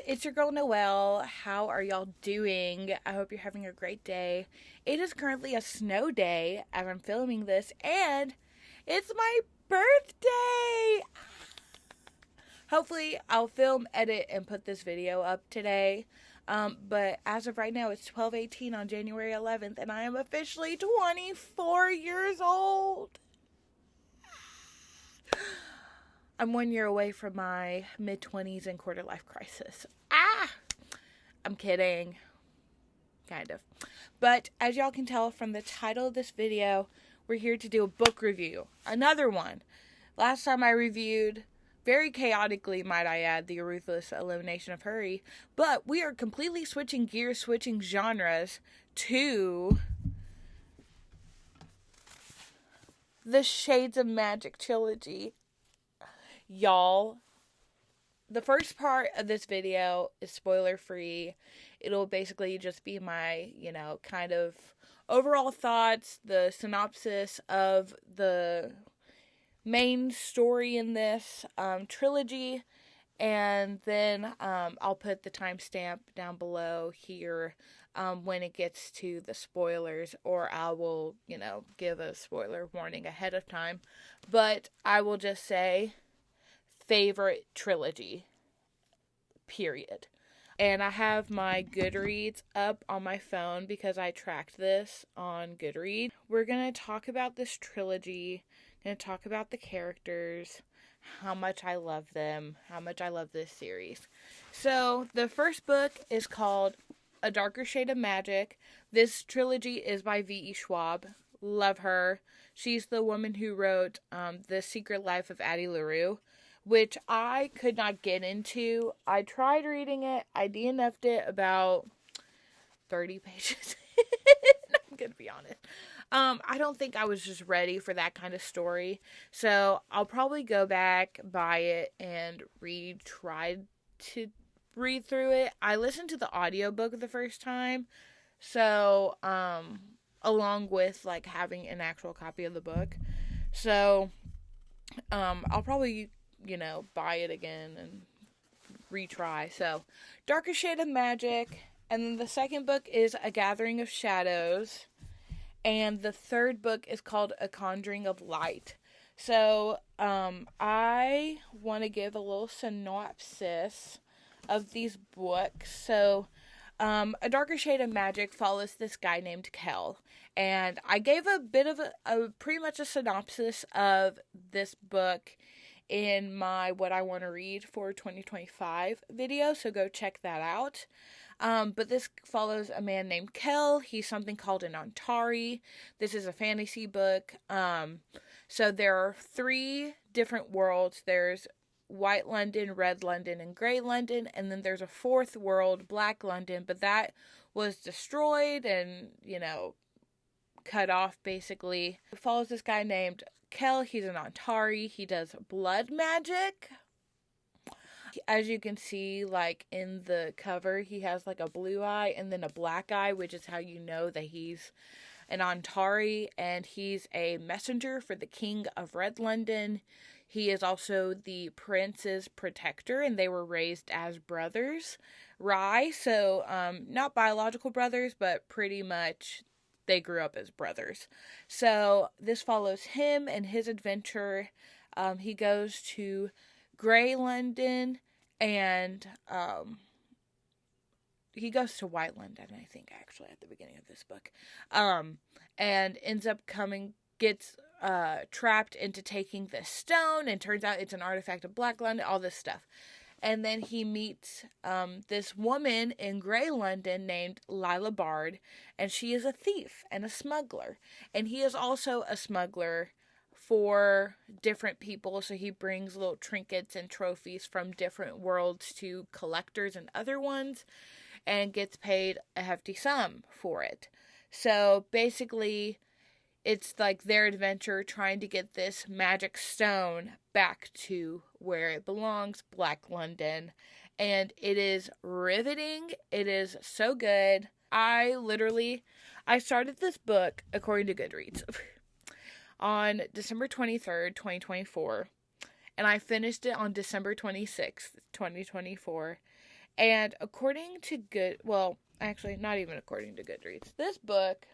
It's your girl Noelle. How are y'all doing? I hope you're having a great day. It is currently a snow day as I'm filming this, and it's my birthday! Hopefully, I'll film, edit, and put this video up today. But as of right now, it's 12:18 on January 11th, and I am officially 24 years old. I'm 1 year away from my mid-20s and quarter-life crisis. I'm kidding. Kind of. But as y'all can tell from the title of this video, we're here to do a book review. Another one. Last time I reviewed, very chaotically might I add, The Ruthless Elimination of Hurry. But we are completely switching gears, switching genres to the Shades of Magic trilogy. Y'all, the first part of this video is spoiler free. It'll basically just be my, kind of overall thoughts, the synopsis of the main story in this trilogy, and then I'll put the timestamp down below here when it gets to the spoilers, or I will, give a spoiler warning ahead of time. But I will just say, favorite trilogy, period. And I have my Goodreads up on my phone because I tracked this on Goodreads. We're going to talk about this trilogy, going to talk about the characters, how much I love them, how much I love this series. So, the first book is called A Darker Shade of Magic. This trilogy is by V.E. Schwab. Love her. She's the woman who wrote The Secret Life of Addie LaRue, which I could not get into. I tried reading it. I DNF'd it about 30 pages. I'm going to be honest. I don't think I was just ready for that kind of story. So I'll probably go back, buy it, and try to read through it. I listened to the audiobook the first time. So, along with, having an actual copy of the book. So, I'll probably buy it again and retry. So, Darker Shade of Magic. And then the second book is A Gathering of Shadows. And the third book is called A Conjuring of Light. So, I want to give a little synopsis of these books. So, A Darker Shade of Magic follows this guy named Kel. And I gave a bit of a pretty much a synopsis of this book in my What I Want to Read for 2025 video, so go check that out. But this follows a man named Kel. He's something called an Antari. This is a fantasy book. So there are 3 different worlds. There's White London, Red London, and Grey London, and then there's a 4th world, Black London, but that was destroyed and, cut off, basically. It follows this guy named Kel. He's an Antari. He does blood magic. As you can see, in the cover, he has a blue eye and then a black eye, which is how you know that he's an Antari, and he's a messenger for the King of Red London. He is also the prince's protector, and they were raised as brothers. Rye, so not biological brothers, but pretty much they grew up as brothers. So this follows him and his adventure. He goes to Grey London, and he goes to White London, I think, actually, at the beginning of this book. And ends up gets trapped into taking this stone, and turns out it's an artifact of Black London, all this stuff. And then he meets this woman in Grey London named Lila Bard, and she is a thief and a smuggler. And he is also a smuggler for different people, so he brings little trinkets and trophies from different worlds to collectors and other ones, and gets paid a hefty sum for it. So basically, it's their adventure trying to get this magic stone back to where it belongs, Black London. And it is riveting. It is so good. I started this book, according to Goodreads, on December 23rd, 2024. And I finished it on December 26th, 2024. And according to well, actually, not even according to Goodreads, this book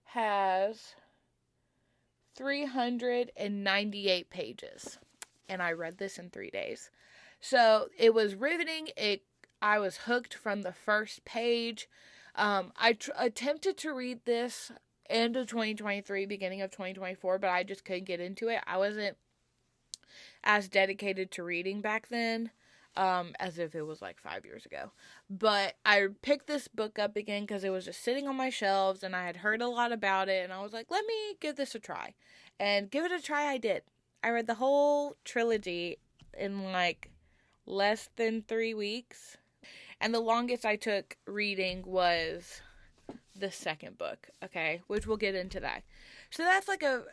has 398 pages. And I read this in 3 days. So it was riveting. I was hooked from the first page. I attempted to read this end of 2023, beginning of 2024, but I just couldn't get into it. I wasn't as dedicated to reading back then, as if it was like 5 years ago. But I picked this book up again because it was just sitting on my shelves and I had heard a lot about it, and I was like, let me give this a try. And give it a try I did. I read the whole trilogy in like less than 3 weeks. And the longest I took reading was the second book, okay? Which we'll get into that. So that's like a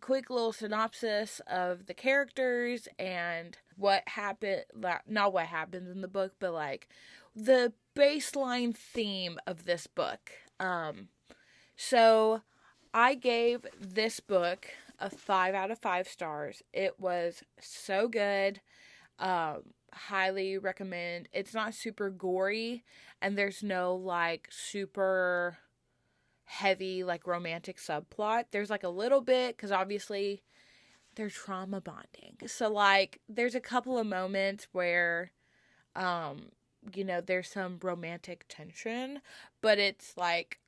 quick little synopsis of the characters and what happened, not what happens in the book, but like the baseline theme of this book. So I gave this book a 5 out of 5 stars. It was so good. Highly recommend. It's not super gory, and there's no like super heavy like romantic subplot. There's like a little bit, because obviously they're trauma bonding. So like there's a couple of moments where there's some romantic tension, but it's like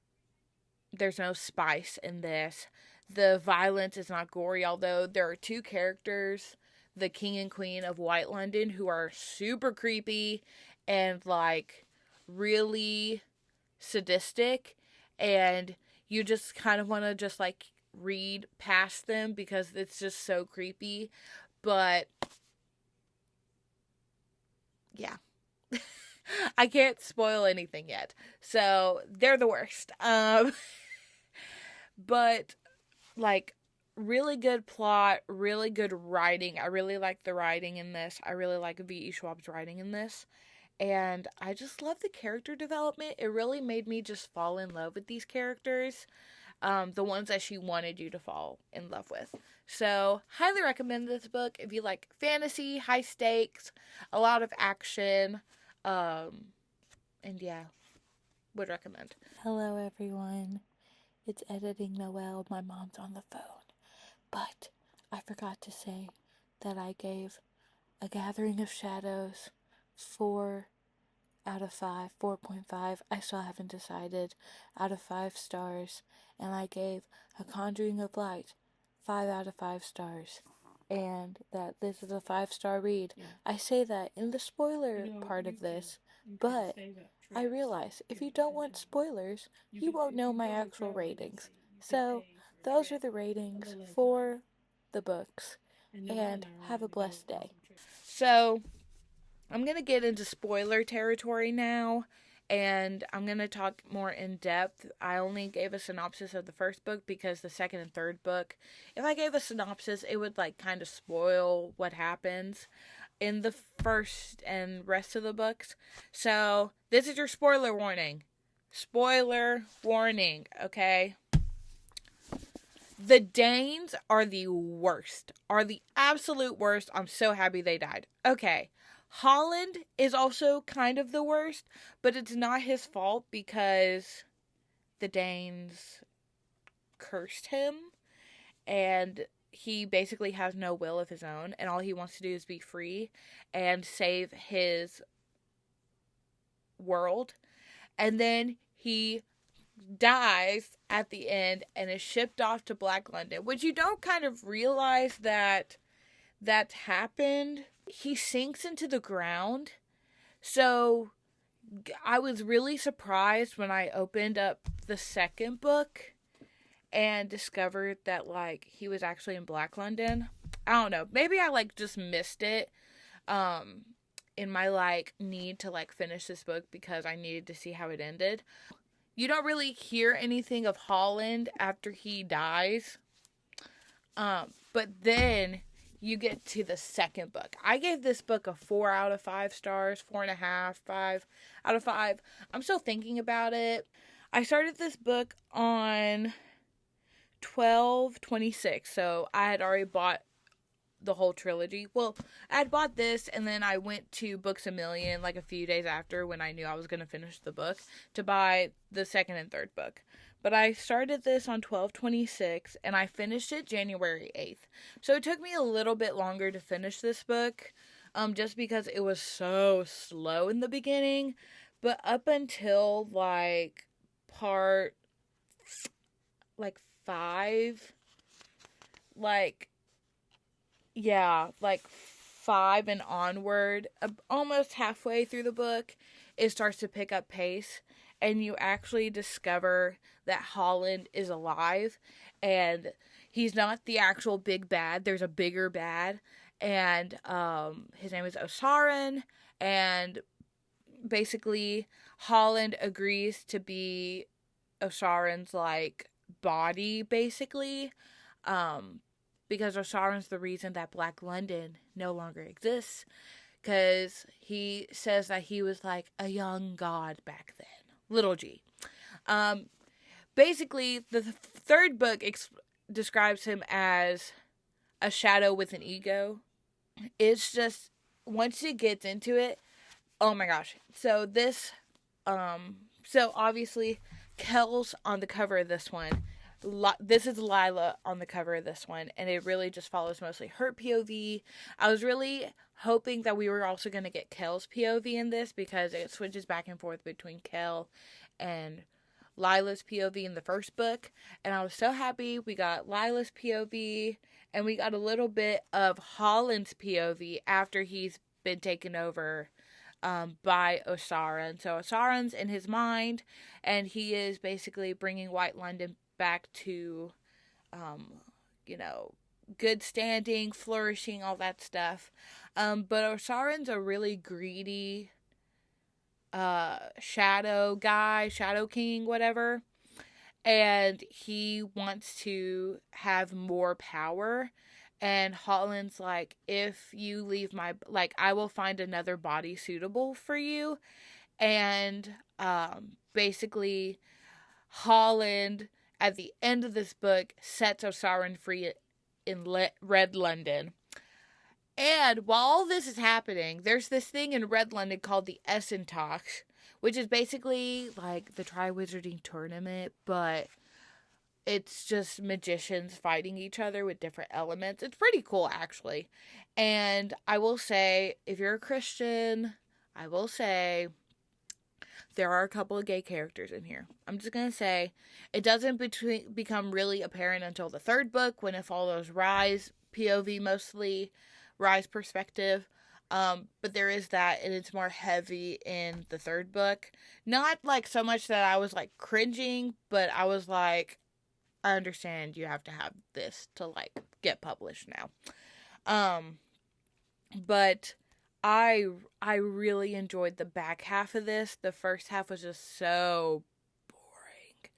there's no spice in this. The violence is not gory, although there are 2 characters, the king and queen of White London, who are super creepy and like really sadistic, and you just kind of want to just like read past them because it's just so creepy. But yeah. I can't spoil anything yet. So they're the worst. But like really good plot, really good writing. I really like the writing in this. I really like V.E. Schwab's writing in this. And I just love the character development. It really made me just fall in love with these characters. The ones that she wanted you to fall in love with. So, highly recommend this book if you like fantasy, high stakes, a lot of action. And yeah, would recommend. Hello everyone. It's Editing Noelle. My mom's on the phone. But I forgot to say that I gave A Gathering of Shadows 4 out of 5, 4.5. I still haven't decided, out of 5 stars. And I gave A Conjuring of Light 5 out of 5 stars. And that this is a 5-star read. Yeah. I say that in the spoiler part of this, but I realize if you don't want spoilers, you won't know my actual ratings. So those are the ratings for the books, and have a blessed day. So I'm going to get into spoiler territory now, and I'm going to talk more in depth. I only gave a synopsis of the first book because the second and third book, if I gave a synopsis, it would like kind of spoil what happens in the first and rest of the books. So this is your spoiler warning. Spoiler warning, okay? The Danes are the worst. Are the absolute worst. I'm so happy they died. Okay. Holland is also kind of the worst, but it's not his fault because the Danes cursed him, and he basically has no will of his own, and all he wants to do is be free and save his world. And then he dies at the end and is shipped off to Black London, which you don't kind of realize that happened. He sinks into the ground. So I was really surprised when I opened up the second book and discovered that like he was actually in Black London. I don't know. Maybe I like just missed it in my like need to like finish this book because I needed to see how it ended. You don't really hear anything of Holland after he dies. But then you get to the second book. I gave this book a 4 out of 5 stars, 4.5, 5 out of 5. I'm still thinking about it. I started this book on 12/26, so I had already bought the whole trilogy. Well, I'd bought this, and then I went to Books A Million like a few days after, when I knew I was going to finish the book, to buy the second and third book. But I started this on 12/26, and I finished it January 8th. So it took me a little bit longer to finish this book, just because it was so slow in the beginning. But up until like part like 5, like, yeah, like 5 and onward, almost halfway through the book, it starts to pick up pace, and you actually discover that Holland is alive, and he's not the actual big bad. There's a bigger bad, and his name is Osarin, and basically Holland agrees to be Osarin's like body, basically, because Osarin's the reason that Black London no longer exists, because he says that he was like a young god back then, little g. Basically, the third book describes him as a shadow with an ego. It's just, once it gets into it, oh my gosh. So this, so obviously, Kel's on the cover of this one. This is Lila on the cover of this one, and it really just follows mostly her POV. I was really hoping that we were also going to get Kel's POV in this, because it switches back and forth between Kel and Lila's POV in the first book, and I was so happy we got Lila's POV, and we got a little bit of Holland's POV after he's been taken over by Osarin. So Osarin's in his mind, and he is basically bringing White London back to, good standing, flourishing, all that stuff. But Osarin's a really greedy shadow guy, shadow king, whatever. And he wants to have more power. And Holland's like, if you leave I will find another body suitable for you. And basically, Holland, at the end of this book, sets Osarin free in Red London. And while all this is happening, there's this thing in Red London called the Essentosh, which is basically like the Triwizarding Tournament, but it's just magicians fighting each other with different elements. It's pretty cool, actually. And I will say, if you're a Christian, I will say there are a couple of gay characters in here. I'm just going to say, it doesn't become really apparent until the third book, when it follows Rye's POV, mostly Rye's perspective. But there is that, and it's more heavy in the third book. Not like so much that I was like cringing, but I was like, I understand you have to have this to like get published now. But I really enjoyed the back half of this. The first half was just so boring.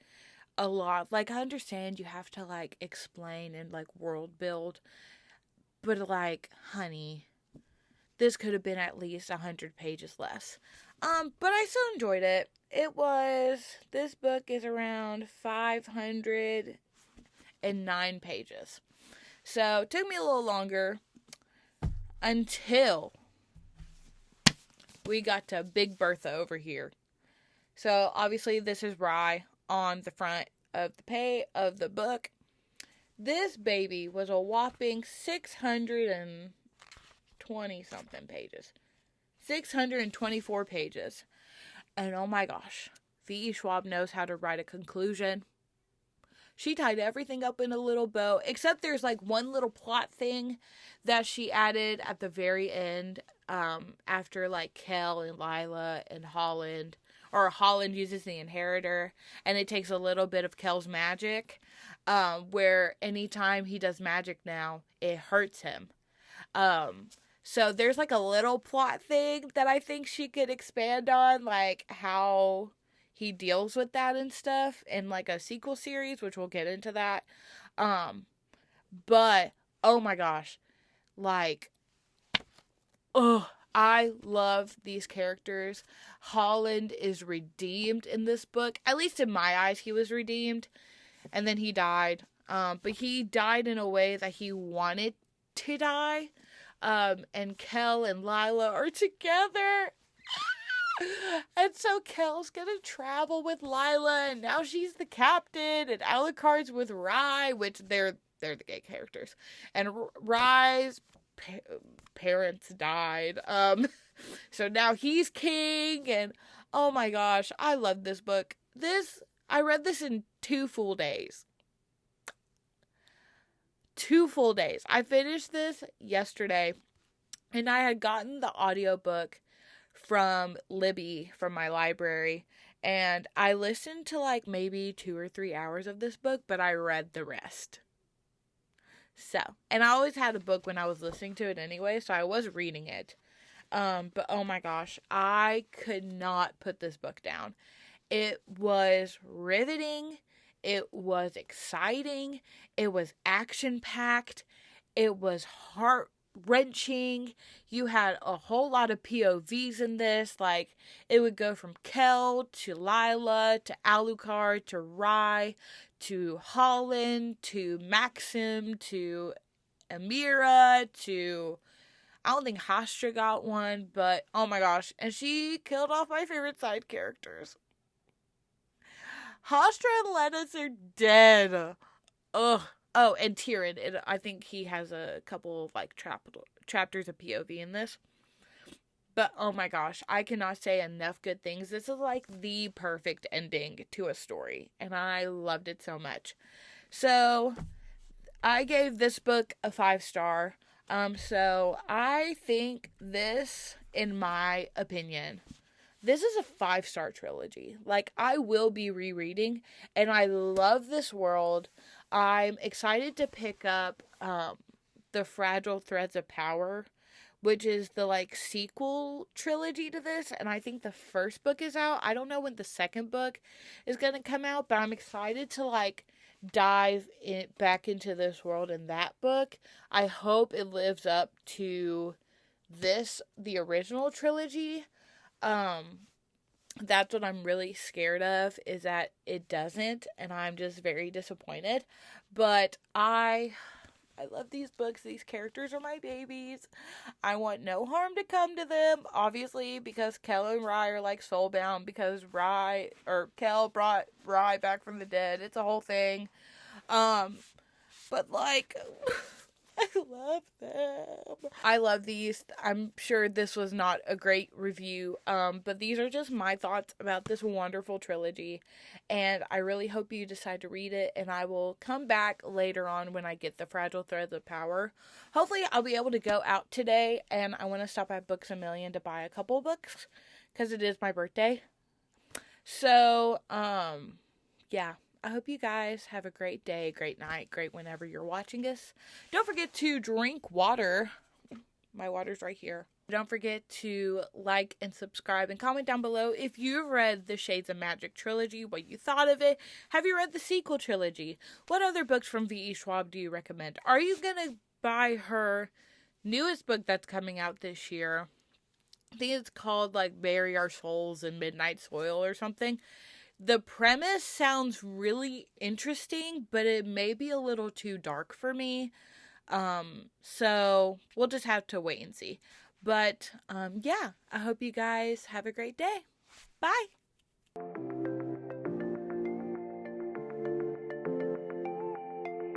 A lot. Like, I understand you have to like explain and like world build, but like, honey, this could have been at least 100 pages less. But I still enjoyed it. This book is around 509 pages. So, it took me a little longer until we got to Big Bertha over here. So, obviously, this is Rye on the front of the book. This baby was a whopping 620 something pages. 624 pages. And oh my gosh, V.E. Schwab knows how to write a conclusion. She tied everything up in a little bow, except there's like one little plot thing that she added at the very end, after like Kel and Lila and Holland, or Holland uses the inheritor, and it takes a little bit of Kel's magic, where anytime he does magic now, it hurts him. So there's like a little plot thing that I think she could expand on, like how he deals with that and stuff in like a sequel series, which we'll get into that. But oh my gosh, like, I love these characters. Holland is redeemed in this book. At least in my eyes, he was redeemed. And then he died. But he died in a way that he wanted to die. And Kel and Lila are together. And so Kel's gonna travel with Lila, and now she's the captain, and Alucard's with Rye, which they're the gay characters. And Rye's parents died. So now he's king, and oh my gosh, I love this book. I read this in 2 full days. 2 full days. I finished this yesterday, and I had gotten the audiobook from Libby from my library, and I listened to like maybe 2 or 3 hours of this book, but I read the rest. So, and I always had a book when I was listening to it anyway, so I was reading it. But oh my gosh, I could not put this book down. It was riveting. It was exciting. It was action-packed. It was heart-wrenching. You had a whole lot of POVs in this. Like, it would go from Kel to Lila to Alucard to Rye to Holland to Maxim to Amira to... I don't think Hastra got one, but oh my gosh. And she killed off my favorite side characters. Hastra and Lennis are dead. Ugh. Oh, and Tyrion. I think he has a couple of like chapters of POV in this. But oh my gosh, I cannot say enough good things. This is like the perfect ending to a story, and I loved it so much. So I gave this book a 5-star. So I think this, in my opinion, this is a 5-star trilogy. Like, I will be rereading, and I love this world. I'm excited to pick up the Fragile Threads of Power, which is the like sequel trilogy to this, and I think the first book is out. I don't know when the second book is going to come out, but I'm excited to like dive back into this world in that book. I hope it lives up to the original trilogy. That's what I'm really scared of, is that it doesn't, and I'm just very disappointed. But I love these books. These characters are my babies. I want no harm to come to them, obviously, because Kel and Rye are like soulbound, because Kel brought Rye back from the dead. It's a whole thing. But like, I love them. I love these. I'm sure this was not a great review, but these are just my thoughts about this wonderful trilogy, and I really hope you decide to read it, and I will come back later on when I get the Fragile Threads of Power. Hopefully, I'll be able to go out today, and I want to stop at Books A Million to buy a couple books, because it is my birthday. So, yeah. I hope you guys have a great day, great night, great whenever you're watching this. Don't forget to drink water. My water's right here. Don't forget to like and subscribe and comment down below if you've read the Shades of Magic trilogy, what you thought of it. Have you read the sequel trilogy? What other books from V.E. Schwab do you recommend? Are you going to buy her newest book that's coming out this year? I think it's called like Bury Our Souls in Midnight Soil or something. The premise sounds really interesting, but it may be a little too dark for me. So we'll just have to wait and see. But, yeah, I hope you guys have a great day. Bye.